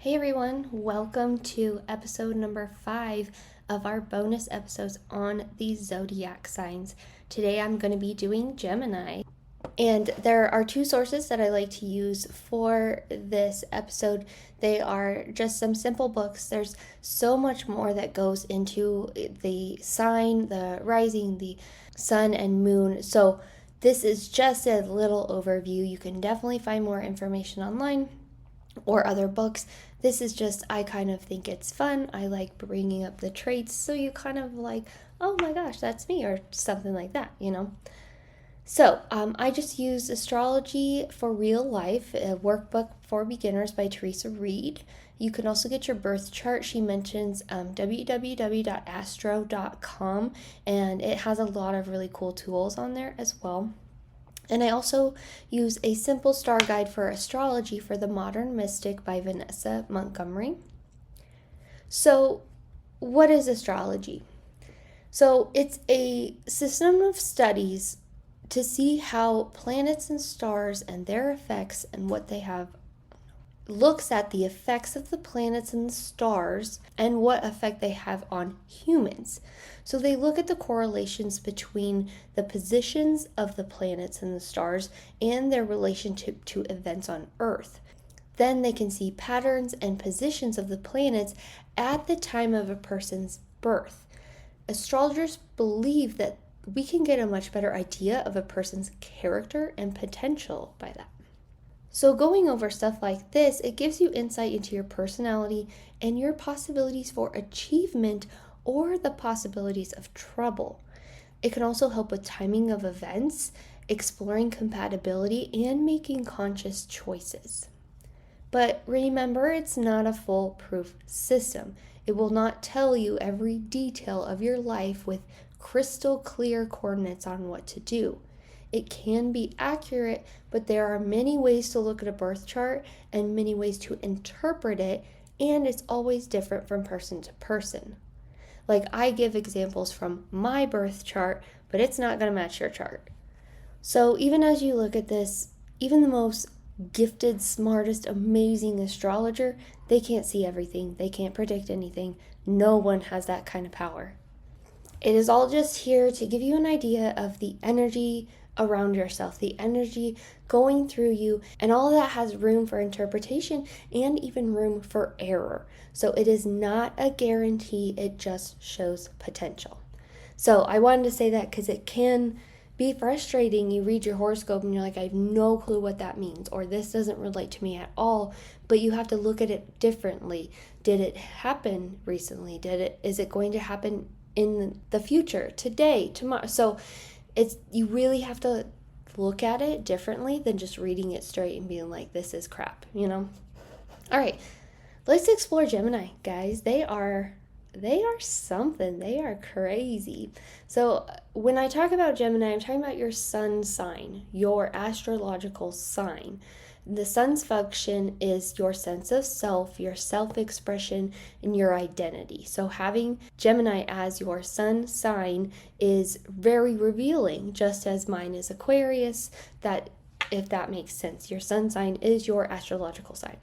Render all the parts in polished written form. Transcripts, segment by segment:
Hey everyone, welcome to episode number 5 of our bonus episodes on the Zodiac signs. Today I'm going to be doing Gemini. And there are two sources that I like to use for this episode. They are just some simple books. There's so much more that goes into the sign, the rising, the sun and moon. So this is just a little overview. You can definitely find more information online or other books. This is just, I kind of think it's fun. I like bringing up the traits, so you kind of like, oh my gosh, that's me, or something like that, you know? So I just used Astrology for Real Life, a workbook for beginners by Theresa. You can also get your birth chart. She mentions www.astro.com, and it has a lot of really cool tools on there as well. And I also use a simple star guide for astrology for the Modern Mystic by Vanessa Montgomery. So, what is astrology? So, it's a system of studies to see how planets and stars and their effects and what they have looks at the effects of the planets and the stars and what effect they have on humans. So they look at the correlations between the positions of the planets and the stars and their relationship to events on Earth. Then they can see patterns and positions of the planets at the time of a person's birth. Astrologers believe that we can get a much better idea of a person's character and potential by that. So going over stuff like this, it gives you insight into your personality and your possibilities for achievement or the possibilities of trouble. It can also help with timing of events, exploring compatibility, and making conscious choices. But remember, it's not a foolproof system. It will not tell you every detail of your life with crystal clear coordinates on what to do. It can be accurate, but there are many ways to look at a birth chart and many ways to interpret it, and it's always different from person to person. Like, I give examples from my birth chart, but it's not going to match your chart. So even as you look at this, even the most gifted, smartest, amazing astrologer, they can't see everything. They can't predict anything. No one has that kind of power. It is all just here to give you an idea of the energy around yourself, the energy going through you, and all of that has room for interpretation and even room for error. So it is not a guarantee, it just shows potential. So I wanted to say that because it can be frustrating. You read your horoscope and you're like, I have no clue what that means, or this doesn't relate to me at all, but you have to look at it differently. Did it happen recently? Is it going to happen in the future, today, tomorrow? So you really have to look at it differently than just reading it straight and being like, this is crap, you know? All right, let's explore Gemini, guys. They are something. They are crazy. So when I talk about Gemini, I'm talking about your sun sign, your astrological sign. The sun's function is your sense of self, your self-expression, and your identity. So having Gemini as your sun sign is very revealing, just as mine is Aquarius, that if that makes sense. Your sun sign is your astrological sign.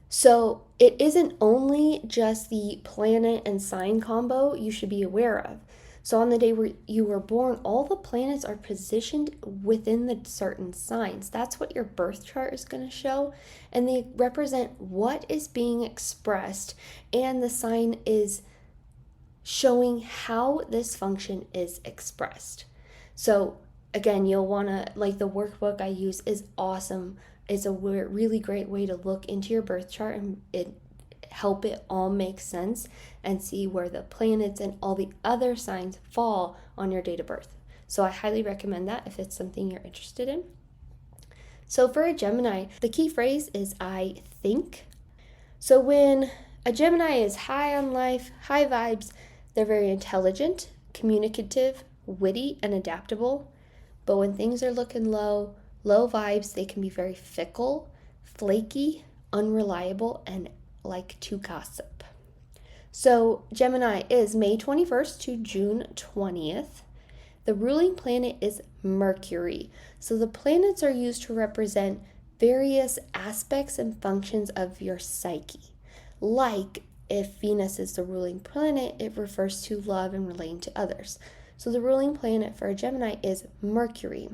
So it isn't only just the planet and sign combo you should be aware of. So on the day where you were born, all the planets are positioned within the certain signs. That's what your birth chart is going to show. And they represent what is being expressed. And the sign is showing how this function is expressed. So again, you'll want to, like, the workbook I use is awesome. It's a really great way to look into your birth chart and help it all make sense and see where the planets and all the other signs fall on your date of birth. So I highly recommend that if it's something you're interested in. So for a Gemini, the key phrase is I think. So when a Gemini is high on life, high vibes, they're very intelligent, communicative, witty, and adaptable. But when things are looking low vibes, they can be very fickle, flaky, unreliable, and like to gossip. So Gemini is May 21st to June 20th. The ruling planet is Mercury. So the planets are used to represent various aspects and functions of your psyche. Like if Venus is the ruling planet, it refers to love and relating to others. So the ruling planet for a Gemini is Mercury.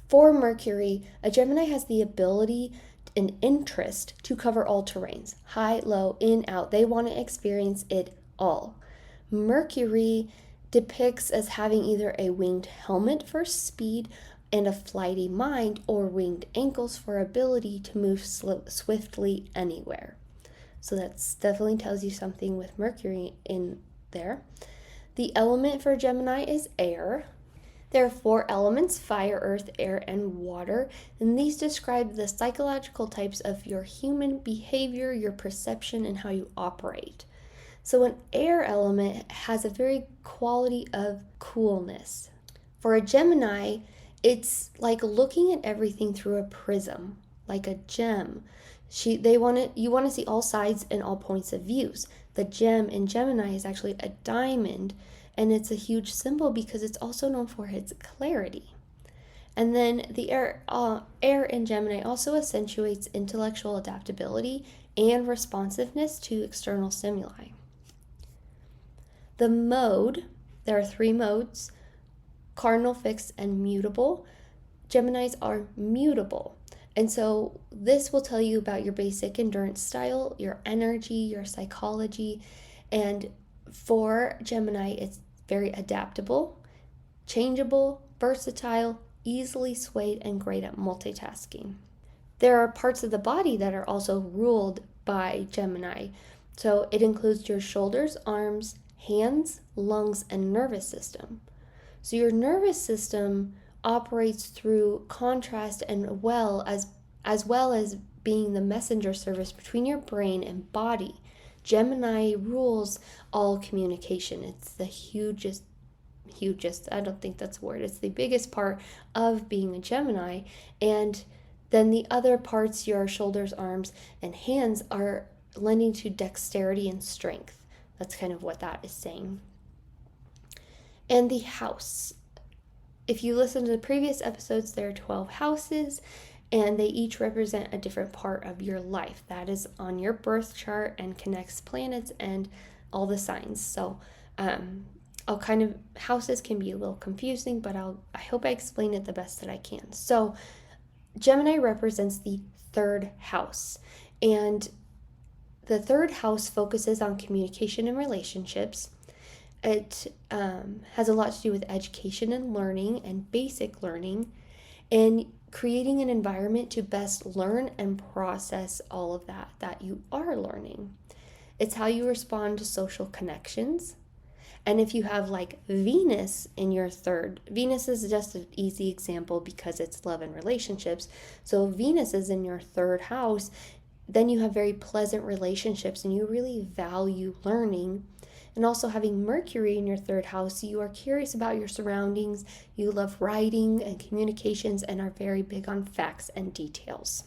For Mercury, a Gemini has the ability and interest to cover all terrains, high, low, in, out. They want to experience it all. Mercury depicts as having either a winged helmet for speed and a flighty mind, or winged ankles for ability to move swiftly anywhere. So that definitely tells you something with Mercury in there. The element for Gemini is air. There are 4 elements: fire, earth, air, and water, and these describe the psychological types of your human behavior, your perception, and how you operate. So an air element has a very quality of coolness. For a Gemini, it's like looking at everything through a prism, like a gem. You want to see all sides and all points of views. The gem in Gemini is actually a diamond, and it's a huge symbol because it's also known for its clarity. And then the air in Gemini also accentuates intellectual adaptability and responsiveness to external stimuli. The mode, there are 3 modes: cardinal, fixed, and mutable. Geminis are mutable. And so this will tell you about your basic endurance style, your energy, your psychology. And for Gemini, it's very adaptable, changeable, versatile, easily swayed, and great at multitasking. There are parts of the body that are also ruled by Gemini. So it includes your shoulders, arms, hands, lungs, and nervous system. So your nervous system operates through contrast and as well as being the messenger service between your brain and body. Gemini rules all communication. It's the hugest, I don't think that's a word, it's the biggest part of being a Gemini. And then the other parts, your shoulders, arms, and hands, are lending to dexterity and strength. That's kind of what that is saying. And the house. If you listen to the previous episodes, there are 12 houses, and they each represent a different part of your life. That is on your birth chart and connects planets and all the signs. So houses can be a little confusing, but I hope I explain it the best that I can. So Gemini represents the 3rd house, and the 3rd house focuses on communication and relationships. It has a lot to do with education and learning and basic learning, and creating an environment to best learn and process all of that you are learning. It's how you respond to social connections. And if you have like Venus in your 3rd, Venus is just an easy example because it's love and relationships. So if Venus is in your 3rd house, then you have very pleasant relationships and you really value learning. And also having Mercury in your 3rd house, you are curious about your surroundings, you love writing and communications, and are very big on facts and details.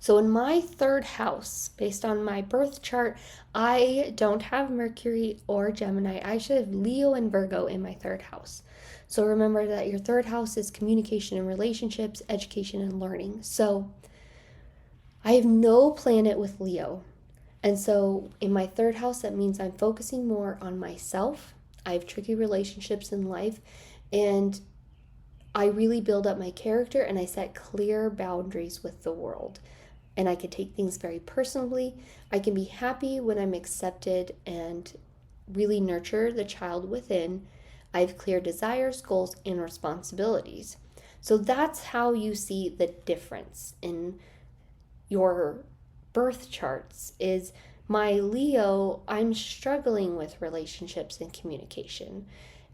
So in my 3rd house, based on my birth chart, I don't have Mercury or Gemini. I should have Leo and Virgo in my 3rd house. So remember that your 3rd house is communication and relationships, education and learning. So I have no planet with Leo. And so in my 3rd house, that means I'm focusing more on myself. I have tricky relationships in life, and I really build up my character, and I set clear boundaries with the world. And I can take things very personally. I can be happy when I'm accepted and really nurture the child within. I have clear desires, goals, and responsibilities. So that's how you see the difference in your birth charts. Is my Leo, I'm struggling with relationships and communication.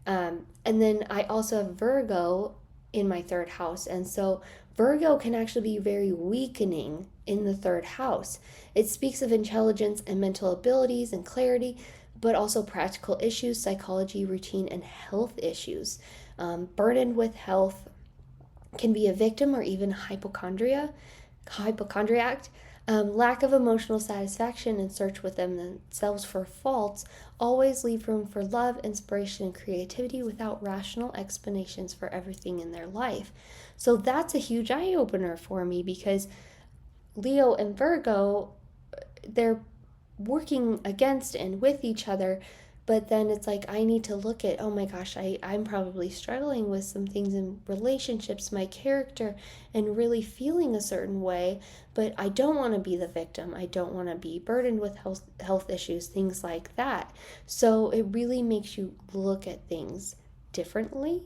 And then I also have Virgo in my 3rd house. And so Virgo can actually be very weakening in the 3rd house. It speaks of intelligence and mental abilities and clarity, but also practical issues, psychology, routine, and health issues. Burdened with health, can be a victim or even hypochondriac. Lack of emotional satisfaction and search within themselves for faults always leave room for love, inspiration, and creativity without rational explanations for everything in their life. So that's a huge eye opener for me, because Leo and Virgo, they're working against and with each other. But then it's like, I need to look at, oh my gosh, I'm probably struggling with some things in relationships, my character, and really feeling a certain way. But I don't want to be the victim. I don't want to be burdened with health issues, things like that. So it really makes you look at things differently.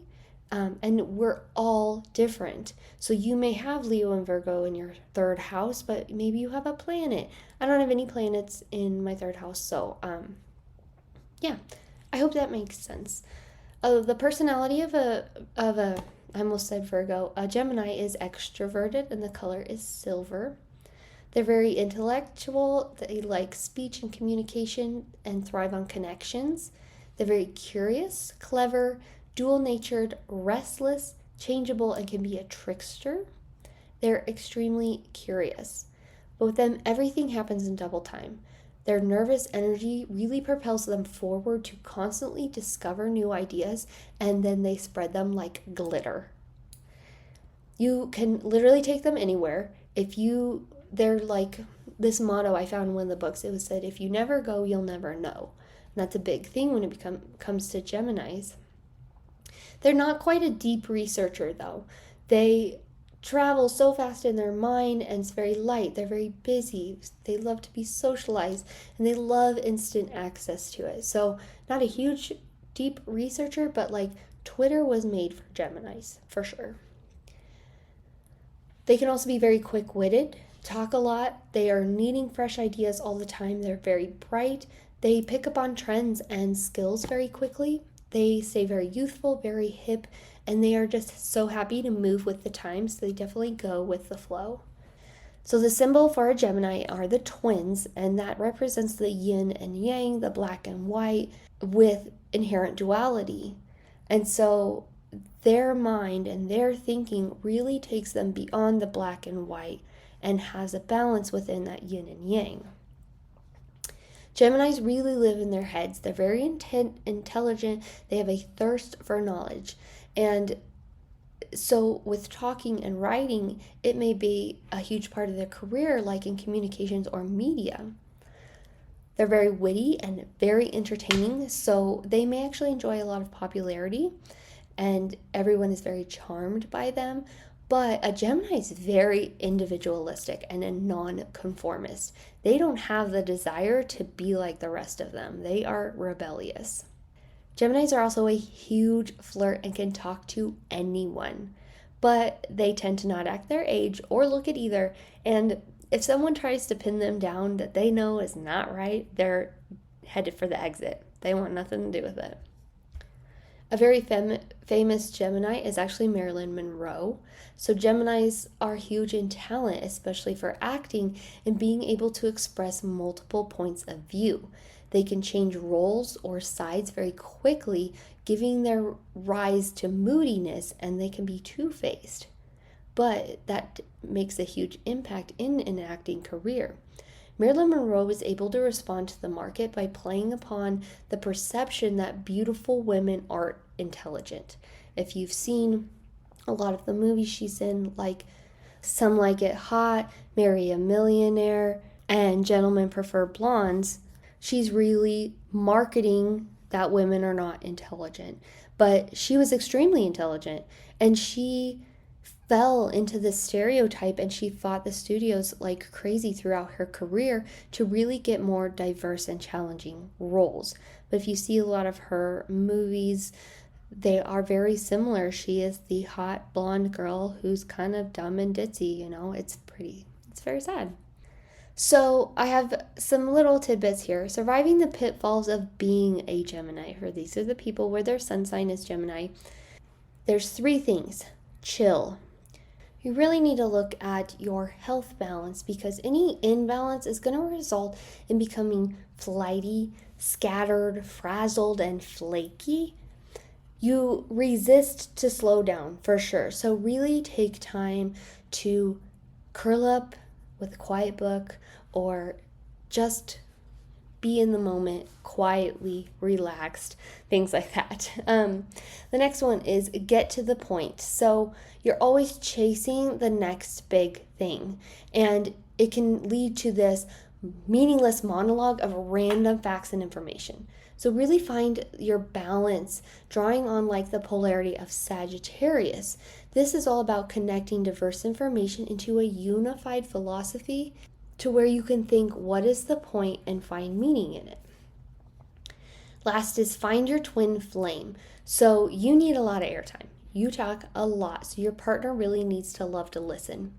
And we're all different. So you may have Leo and Virgo in your third house, but maybe you have a planet. I don't have any planets in my third house, so yeah, I hope that makes sense. The personality of I almost said Virgo, a Gemini is extroverted and the color is silver. They're very intellectual. They like speech and communication and thrive on connections. They're very curious, clever, dual-natured, restless, changeable, and can be a trickster. They're extremely curious. But with them, everything happens in double time. Their nervous energy really propels them forward to constantly discover new ideas, and then they spread them like glitter. You can literally take them anywhere. They're like this motto I found in one of the books. It was said, if you never go, you'll never know. And that's a big thing when it comes to Geminis. They're not quite a deep researcher, though. They travel so fast in their mind, and it's very light. They're very busy. They love to be socialized, and they love instant access to it. So not a huge deep researcher, but like Twitter was made for Geminis for sure. They can also be very quick-witted, talk a lot. They are needing fresh ideas all the time. They're very bright. They pick up on trends and skills very quickly. They stay very youthful, very hip, and they are just so happy to move with the times. So they definitely go with the flow. So the symbol for a Gemini are the twins, and that represents the yin and yang, the black and white, with inherent duality. And so their mind and their thinking really takes them beyond the black and white and has a balance within that yin and yang. Geminis really live in their heads. They're very intelligent. They have a thirst for knowledge. And so with talking and writing, it may be a huge part of their career, like in communications or media. They're very witty and very entertaining, so they may actually enjoy a lot of popularity, and everyone is very charmed by them. But a Gemini is very individualistic and a non-conformist. They don't have the desire to be like the rest of them. They are rebellious. Geminis are also a huge flirt and can talk to anyone, but they tend to not act their age or look at either. And if someone tries to pin them down that they know is not right, they're headed for the exit. They want nothing to do with it. A very famous Gemini is actually Marilyn Monroe. So Geminis are huge in talent, especially for acting and being able to express multiple points of view. They can change roles or sides very quickly, giving their rise to moodiness, and they can be two-faced. But that makes a huge impact in an acting career. Marilyn Monroe was able to respond to the market by playing upon the perception that beautiful women are intelligent. If you've seen a lot of the movies she's in, like Some Like It Hot, Marry a Millionaire, and Gentlemen Prefer Blondes, she's really marketing that women are not intelligent. But she was extremely intelligent, and she fell into this stereotype, and she fought the studios like crazy throughout her career to really get more diverse and challenging roles. But if you see a lot of her movies, they are very similar. She is the hot blonde girl who's kind of dumb and ditzy, it's very sad. So I have some little tidbits here. Surviving the pitfalls of being a Gemini. These are the people where their sun sign is Gemini. There's 3 things. Chill. You really need to look at your health balance, because any imbalance is going to result in becoming flighty, scattered, frazzled, and flaky. You resist to slow down for sure. So really take time to curl up with a quiet book, or just be in the moment, quietly, relaxed, things like that. The next one is get to the point. So you're always chasing the next big thing, and it can lead to this meaningless monologue of random facts and information. So really find your balance, drawing on like the polarity of Sagittarius. This is all about connecting diverse information into a unified philosophy to where you can think, what is the point, and find meaning in it. Last is find your twin flame. So you need a lot of airtime. You talk a lot, so your partner really needs to love to listen.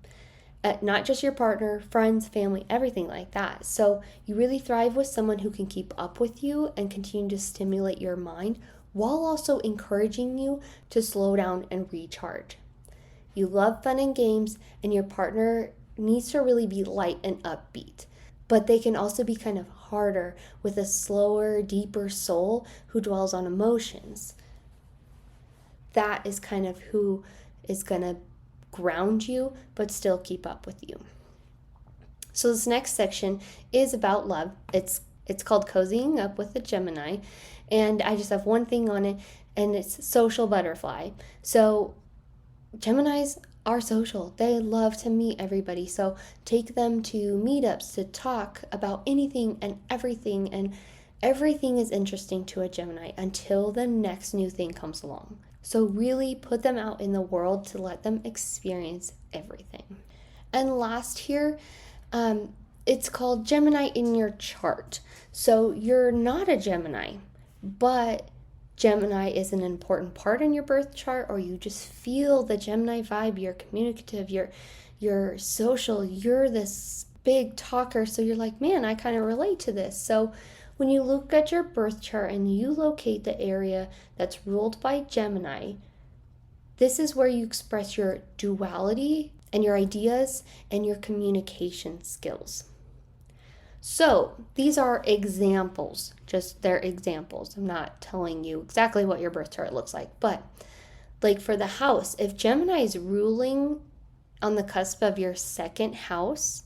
Not just your partner, friends, family, everything like that. So you really thrive with someone who can keep up with you and continue to stimulate your mind while also encouraging you to slow down and recharge. You love fun and games, and your partner needs to really be light and upbeat. But they can also be kind of harder with a slower, deeper soul who dwells on emotions. That is kind of who is going to ground you, but still keep up with you. So this next section is about love. It's called Cozying Up with the Gemini, and I just have one thing on it, and it's social butterfly. So Geminis are social. They love to meet everybody. So take them to meetups to talk about anything and everything is interesting to a Gemini until the next new thing comes along. So really put them out in the world to let them experience everything. And last here, it's called Gemini in your chart. So you're not a Gemini, but Gemini is an important part in your birth chart, or you just feel the Gemini vibe. You're communicative, you're social, you're this big talker. So you're like, man, I kind of relate to this. So when you look at your birth chart and you locate the area that's ruled by Gemini, this is where you express your duality and your ideas and your communication skills. So these are examples, just they're examples. I'm not telling you exactly what your birth chart looks like, but like for the house, if Gemini is ruling on the cusp of your second house,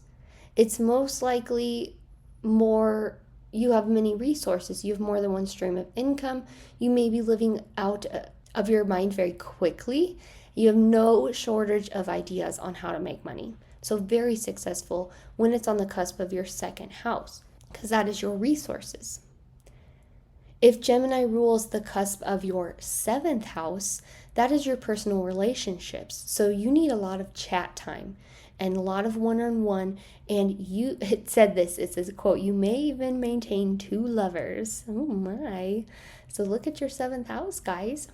it's most likely more, you have many resources. You have more than one stream of income. You may be living out of your mind very quickly. You have no shortage of ideas on how to make money. So very successful when it's on the cusp of your second house, because that is your resources. If Gemini rules the cusp of your seventh house, that is your personal relationships. So you need a lot of chat time and a lot of one-on-one. And it says, quote, you may even maintain 2 lovers. Oh my. So look at your 7th house, guys.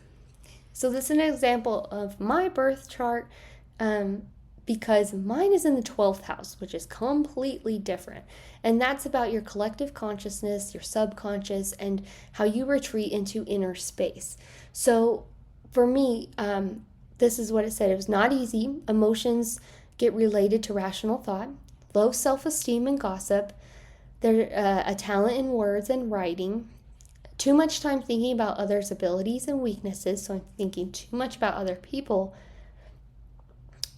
So this is an example of my birth chart, because mine is in the 12th house, which is completely different. And that's about your collective consciousness, your subconscious, and how you retreat into inner space. So for me, this is what it said. It was not easy. Emotions get related to rational thought, low self-esteem and gossip. There's a talent in words and writing. Too much time thinking about others' abilities and weaknesses. So I'm thinking too much about other people.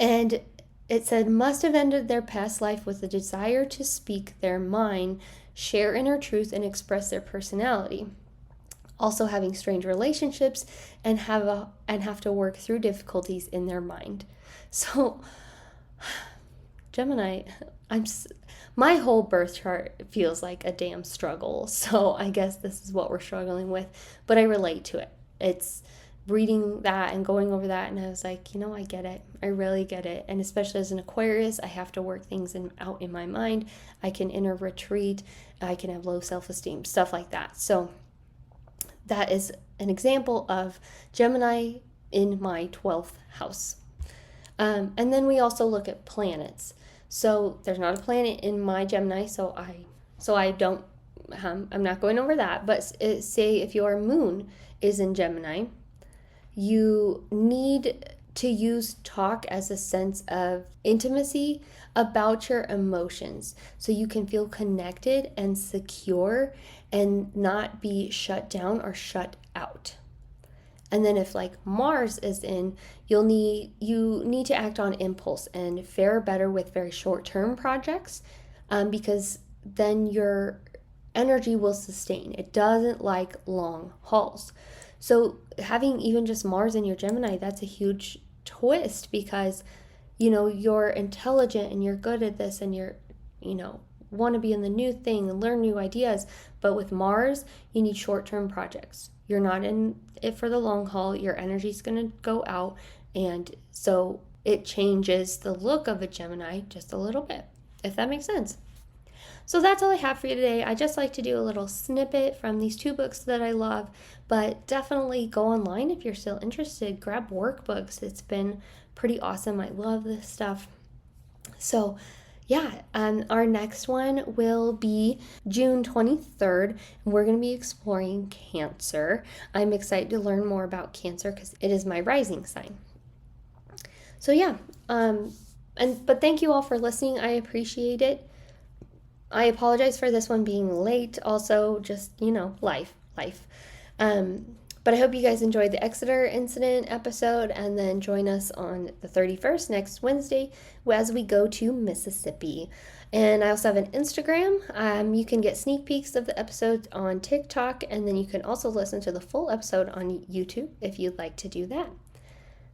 And it said, must have ended their past life with a desire to speak their mind, share inner truth, and express their personality. Also having strange relationships and have to work through difficulties in their mind. So, Gemini, my whole birth chart feels like a damn struggle. So I guess this is what we're struggling with, but I relate to it. It's reading that and going over that, and I was like, I get it. I really get it. And especially as an Aquarius, I have to work things out in my mind. I can inner retreat. I can have low self-esteem, stuff like that. So that is an example of Gemini in my 12th house. And then we also look at planets. So there's not a planet in my Gemini, so I don't, I'm not going over that. But say if your moon is in Gemini, you need to use talk as a sense of intimacy about your emotions, so you can feel connected and secure and not be shut down or shut out. And then if like Mars is in, you need to act on impulse and fare better with very short-term projects, because then your energy will sustain. It doesn't like long hauls. So having even just Mars in your Gemini, that's a huge twist, because you're intelligent and you're good at this, and you're want to be in the new thing and learn new ideas. But with Mars, you need short-term projects. You're not in it for the long haul. Your energy's going to go out. And so it changes the look of a Gemini just a little bit, if that makes sense. So that's all I have for you today. I just like to do a little snippet from these 2 books that I love, but definitely go online if you're still interested. Grab workbooks. It's been pretty awesome. I love this stuff. So yeah, our next one will be June 23rd, and we're going to be exploring Cancer. I'm excited to learn more about Cancer because it is my rising sign. So yeah, but thank you all for listening. I appreciate it. I apologize for this one being late. Also, just, life. But I hope you guys enjoyed the Exeter incident episode, and then join us on the 31st, next Wednesday, as we go to Mississippi. And I also have an Instagram. You can get sneak peeks of the episodes on TikTok, and then you can also listen to the full episode on YouTube if you'd like to do that.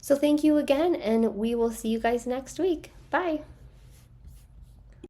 So thank you again, and we will see you guys next week. Bye.